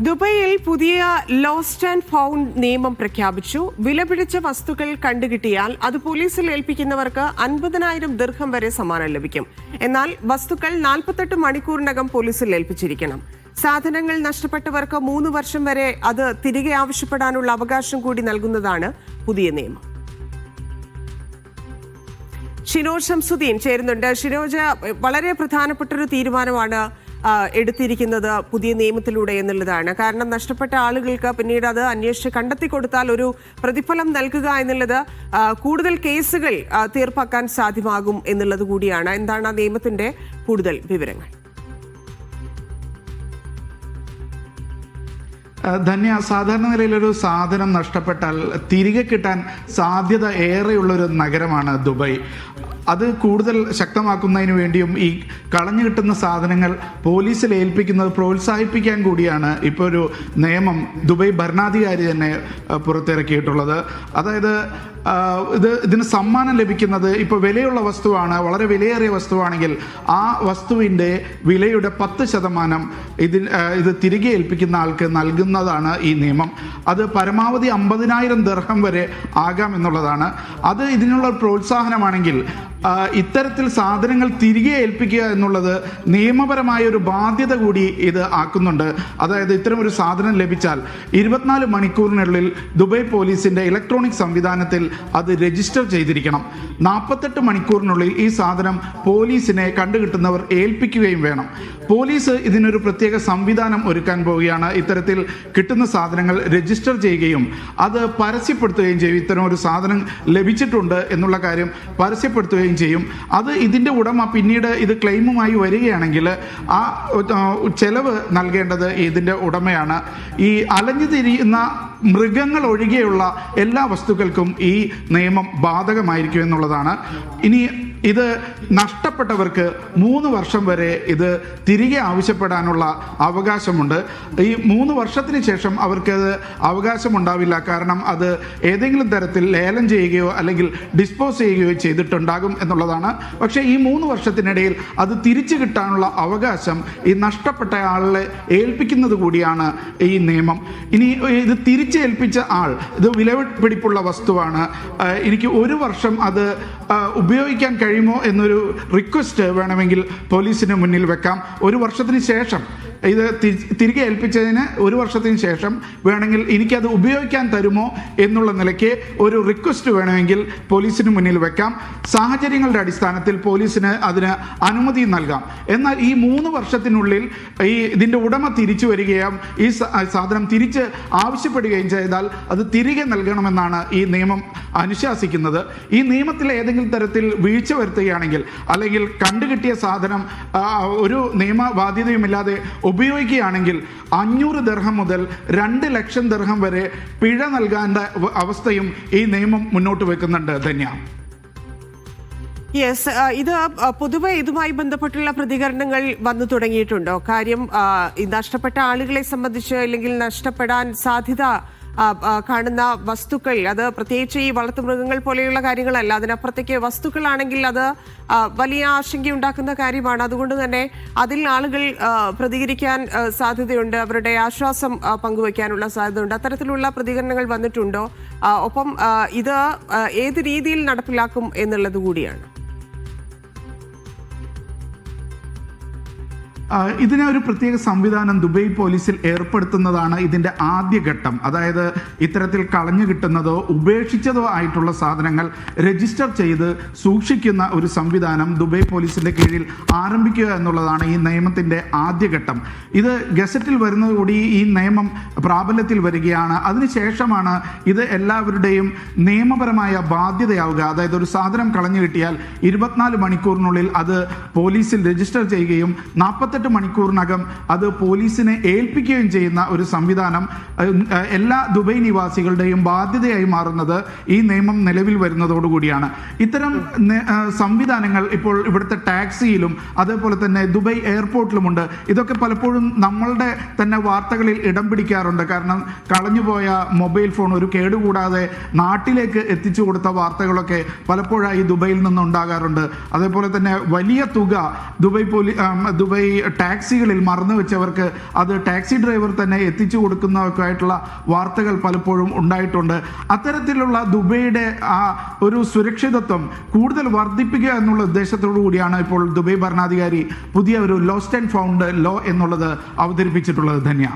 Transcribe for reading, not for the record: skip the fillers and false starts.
ദുബൈയിൽ പുതിയ lost and found നിയമം പ്രഖ്യാപിച്ചു. വിലപിടിച്ച വസ്തുക്കൾ കണ്ടുകിട്ടിയാൽ അത് പോലീസിൽ ഏൽപ്പിക്കുന്നവർക്ക് 50,000 ദിർഹം വരെ സമ്മാനം ലഭിക്കും. എന്നാൽ വസ്തുക്കൾ 48 മണിക്കൂറിനകം പോലീസിൽ ഏൽപ്പിച്ചിരിക്കണം. സാധനങ്ങൾ നഷ്ടപ്പെട്ടവർക്ക് 3 വർഷം വരെ അത് തിരികെ ആവശ്യപ്പെടാനുള്ള അവകാശം കൂടി നൽകുന്നതാണ് പുതിയ നിയമം. ഷിനോജ് ഷംസുദ്ദീൻ ചേരുന്നുണ്ട്. ഷിനോജ്, വളരെ പ്രധാനപ്പെട്ടൊരു തീരുമാനമാണ് എടുത്തിരിക്കുന്നത് പുതിയ നിയമത്തിലൂടെ എന്നുള്ളതാണ്. കാരണം നഷ്ടപ്പെട്ട ആളുകൾക്ക് പിന്നീട് അത് അന്വേഷിച്ച് കണ്ടെത്തി കൊടുത്താൽ ഒരു പ്രതിഫലം നൽകുക എന്നുള്ളത് കൂടുതൽ കേസുകൾ തീർപ്പാക്കാൻ സാധ്യമാകും എന്നുള്ളത് കൂടിയാണ്. എന്താണ് ആ നിയമത്തിന്റെ കൂടുതൽ വിവരങ്ങൾ? ധന്യ, സാധാരണ നിലയിലൊരു സാധനം നഷ്ടപ്പെട്ടാൽ തിരികെ കിട്ടാൻ സാധ്യത ഏറെയുള്ളൊരു നഗരമാണ് ദുബായ്. അത് കൂടുതൽ ശക്തമാക്കുന്നതിന് വേണ്ടിയും ഈ കളഞ്ഞു കിട്ടുന്ന സാധനങ്ങൾ പോലീസിൽ ഏൽപ്പിക്കുന്നത് പ്രോത്സാഹിപ്പിക്കാൻ കൂടിയാണ് ഇപ്പോൾ ഒരു നിയമം ദുബായ് ഭരണാധികാരി തന്നെ പുറത്തിറക്കിയിട്ടുള്ളത്. അതായത് ഇതിന് സമ്മാനം ലഭിക്കുന്നത് ഇപ്പോൾ വിലയുള്ള വസ്തുവാണ്, വളരെ വിലയേറിയ വസ്തുവാണെങ്കിൽ ആ വസ്തുവിൻ്റെ വിലയുടെ 10% ഇത് തിരികെ ഏൽപ്പിക്കുന്ന ആൾക്ക് നൽകുന്നതാണ് ഈ നിയമം. അത് പരമാവധി 50,000 ദിർഹം വരെ ആകാം എന്നുള്ളതാണ്. അത് ഇതിനുള്ള പ്രോത്സാഹനമാണെങ്കിൽ ഇത്തരത്തിൽ സാധനങ്ങൾ തിരികെ ഏൽപ്പിക്കുക എന്നുള്ളത് നിയമപരമായ ഒരു ബാധ്യത കൂടി ഇത് ആക്കുന്നുണ്ട്. അതായത് ഇത്തരം ഒരു സാധനം ലഭിച്ചാൽ 24 മണിക്കൂറിനുള്ളിൽ ദുബായ് പോലീസിന്റെ ഇലക്ട്രോണിക് സംവിധാനത്തിൽ അത് രജിസ്റ്റർ ചെയ്തിരിക്കണം. 48 മണിക്കൂറിനുള്ളിൽ ഈ സാധനം പോലീസിനെ കണ്ടുകിട്ടുന്നവർ ഏൽപ്പിക്കുകയും വേണം. പോലീസ് ഇതിനൊരു പ്രത്യേക സംവിധാനം ഒരുക്കാൻ പോവുകയാണ്. ഇത്തരത്തിൽ കിട്ടുന്ന സാധനങ്ങൾ രജിസ്റ്റർ ചെയ്യുകയും അത് പരസ്യപ്പെടുത്തുകയും ചെയ്യും. ഇത്തരം ഒരു സാധനം ലഭിച്ചിട്ടുണ്ട് എന്നുള്ള കാര്യം പരസ്യപ്പെടുത്തുകയും ചെയ്യും. അത് ഇതിൻ്റെ ഉടമ പിന്നീട് ഇത് ക്ലെയിമുമായി വരികയാണെങ്കിൽ ആ ചെലവ് നൽകേണ്ടത് ഇതിൻ്റെ ഉടമയാണ്. ഈ അലഞ്ഞു തിരിയുന്ന മൃഗങ്ങൾ ഒഴികെയുള്ള എല്ലാ വസ്തുക്കൾക്കും ഈ നിയമം ബാധകമായിരിക്കും എന്നുള്ളതാണ്. ഇനി ഇത് നഷ്ടപ്പെട്ടവർക്ക് 3 വർഷം വരെ ഇത് തിരികെ ആവശ്യപ്പെടാനുള്ള അവകാശമുണ്ട്. ഈ 3 വർഷത്തിന് ശേഷം അവർക്ക് അവകാശമുണ്ടാവില്ല. കാരണം അത് ഏതെങ്കിലും തരത്തിൽ ലേലം ചെയ്യുകയോ അല്ലെങ്കിൽ ഡിസ്പോസ് ചെയ്യുകയോ ചെയ്തിട്ടുണ്ടാകും എന്നുള്ളതാണ്. പക്ഷേ ഈ 3 വർഷത്തിനിടയിൽ അത് തിരിച്ചു കിട്ടാനുള്ള അവകാശം ഈ നഷ്ടപ്പെട്ട ആളെ ഏൽപ്പിക്കുന്നത് കൂടിയാണ് ഈ നിയമം. ഇനി ഇത് തിരിച്ചേൽപ്പിച്ച ആൾ, ഇത് വിലപിടിപ്പുള്ള വസ്തുവാണ്, എനിക്ക് 1 വർഷം അത് ഉപയോഗിക്കാൻ കഴിയുമോ എന്നൊരു റിക്വസ്റ്റ് വേണമെങ്കിൽ പോലീസിന് മുന്നിൽ വെക്കാം. 1 വർഷത്തിന് ശേഷം ഇത് തിരികെ ഏൽപ്പിച്ചതിന് 1 വർഷത്തിന് ശേഷം വേണമെങ്കിൽ എനിക്കത് ഉപയോഗിക്കാൻ തരുമോ എന്നുള്ള നിലയ്ക്ക് ഒരു റിക്വസ്റ്റ് വേണമെങ്കിൽ പോലീസിന് മുന്നിൽ വെക്കാം. സാഹചര്യങ്ങളുടെ അടിസ്ഥാനത്തിൽ പോലീസിന് അതിന് അനുമതി നൽകാം. എന്നാൽ ഈ 3 വർഷത്തിനുള്ളിൽ ഇതിൻ്റെ ഉടമ തിരിച്ചു വരികയും ഈ സാധനം തിരിച്ച് ആവശ്യപ്പെടുകയും ചെയ്താൽ അത് തിരികെ നൽകണമെന്നാണ് ഈ നിയമം അനുശാസിക്കുന്നത്. ഈ നിയമത്തിൽ ഏതെങ്കിലും തരത്തിൽ വീഴ്ച വരുത്തുകയാണെങ്കിൽ അല്ലെങ്കിൽ കണ്ടുകിട്ടിയ സാധനം ഒരു നിയമബാധ്യതയുമില്ലാതെ ഉപയോഗിക്കുകയാണെങ്കിൽ 500 ദിർഹം മുതൽ 2 ലക്ഷം ദിർഹം വരെ പിഴ നൽകേണ്ട അവസ്ഥയും ഈ നിയമം മുന്നോട്ട് വെക്കുന്നുണ്ട്. ധന്യ. യെസ്, ഇത് പൊതുവെ ഇതുമായി ബന്ധപ്പെട്ടുള്ള പ്രതികരണങ്ങൾ വന്നു തുടങ്ങിയിട്ടുണ്ടോ? കാര്യം നഷ്ടപ്പെട്ട ആളുകളെ സംബന്ധിച്ച് അല്ലെങ്കിൽ നഷ്ടപ്പെടാൻ സാധ്യത കാണുന്ന വസ്തുക്കൾ, അത് പ്രത്യേകിച്ച് ഈ വളർത്തുമൃഗങ്ങൾ പോലെയുള്ള കാര്യങ്ങളല്ല, അതിനപ്പുറത്തേക്ക് വസ്തുക്കളാണെങ്കിൽ അത് വലിയ ആശങ്കയുണ്ടാക്കുന്ന കാര്യമാണ്. അതുകൊണ്ട് തന്നെ അതിൽ ആളുകൾ പ്രതികരിക്കാൻ സാധ്യതയുണ്ട്, അവരുടെ ആശ്വാസം പങ്കുവയ്ക്കാനുള്ള സാധ്യതയുണ്ട്. അത്തരത്തിലുള്ള പ്രതികരണങ്ങൾ വന്നിട്ടുണ്ടോ? ഒപ്പം ഇത് ഏത് രീതിയിൽ നടപ്പിലാക്കും എന്നുള്ളത് കൂടിയാണ്. ഇതിനെ ഒരു പ്രത്യേക സംവിധാനം ദുബായ് പോലീസിൽ ഏർപ്പെടുത്തുന്നതാണ് ഇതിൻ്റെ ആദ്യഘട്ടം. അതായത് ഇത്തരത്തിൽ കളഞ്ഞു കിട്ടുന്നതോ ഉപേക്ഷിച്ചതോ ആയിട്ടുള്ള സാധനങ്ങൾ രജിസ്റ്റർ ചെയ്ത് സൂക്ഷിക്കുന്ന ഒരു സംവിധാനം ദുബായ് പോലീസിൻ്റെ കീഴിൽ ആരംഭിക്കുക എന്നുള്ളതാണ് ഈ നിയമത്തിൻ്റെ ആദ്യഘട്ടം. ഇത് ഗസറ്റിൽ വരുന്നതോടുകൂടി ഈ നിയമം പ്രാബല്യത്തിൽ വരികയാണ്. അതിനുശേഷമാണ് ഇത് എല്ലാവരുടെയും നിയമപരമായ ബാധ്യതയാവുക. അതായത് ഒരു സാധനം കളഞ്ഞു കിട്ടിയാൽ 24 മണിക്കൂറിനുള്ളിൽ അത് പോലീസിൽ രജിസ്റ്റർ ചെയ്യുകയും 48 മണിക്കൂറിനകം അത് പോലീസിനെ ഏൽപ്പിക്കുകയും ചെയ്യുന്ന ഒരു സംവിധാനം എല്ലാ ദുബായ് നിവാസികളുടെയും ബാധ്യതയായി മാറുന്നത് ഈ നിയമം നിലവിൽ വരുന്നതോടുകൂടിയാണ്. ഇത്തരം സംവിധാനങ്ങൾ ഇപ്പോൾ ഇവിടുത്തെ ടാക്സിയിലും അതേപോലെ തന്നെ ദുബായ് എയർപോർട്ടിലുമുണ്ട്. ഇതൊക്കെ പലപ്പോഴും നമ്മളുടെ തന്നെ വാർത്തകളിൽ ഇടം പിടിക്കാറുണ്ട്. കാരണം കളഞ്ഞുപോയ മൊബൈൽ ഫോൺ ഒരു കേടുകൂടാതെ നാട്ടിലേക്ക് എത്തിച്ചു കൊടുത്ത വാർത്തകളൊക്കെ പലപ്പോഴായി ദുബായിൽ നിന്നുണ്ടാകാറുണ്ട്. അതേപോലെ തന്നെ വലിയ തുക ദുബായ് ടാക്സികളിൽ മറന്നു വെച്ചവർക്ക് അത് ടാക്സി ഡ്രൈവർ തന്നെ എത്തിച്ചു കൊടുക്കുന്നതൊക്കെ ആയിട്ടുള്ള വാർത്തകൾ പലപ്പോഴും ഉണ്ടായിട്ടുണ്ട്. അത്തരത്തിലുള്ള ദുബൈയുടെ ആ ഒരു സുരക്ഷിതത്വം കൂടുതൽ വർദ്ധിപ്പിക്കുക എന്നുള്ള ഉദ്ദേശത്തോടു കൂടിയാണ് ഇപ്പോൾ ദുബൈ ഭരണാധികാരി പുതിയ ഒരു ലോസ്റ്റ് ആൻഡ് ഫൗണ്ട് ലോ എന്നുള്ളത് അവതരിപ്പിച്ചിട്ടുള്ളത്. ധന്യ.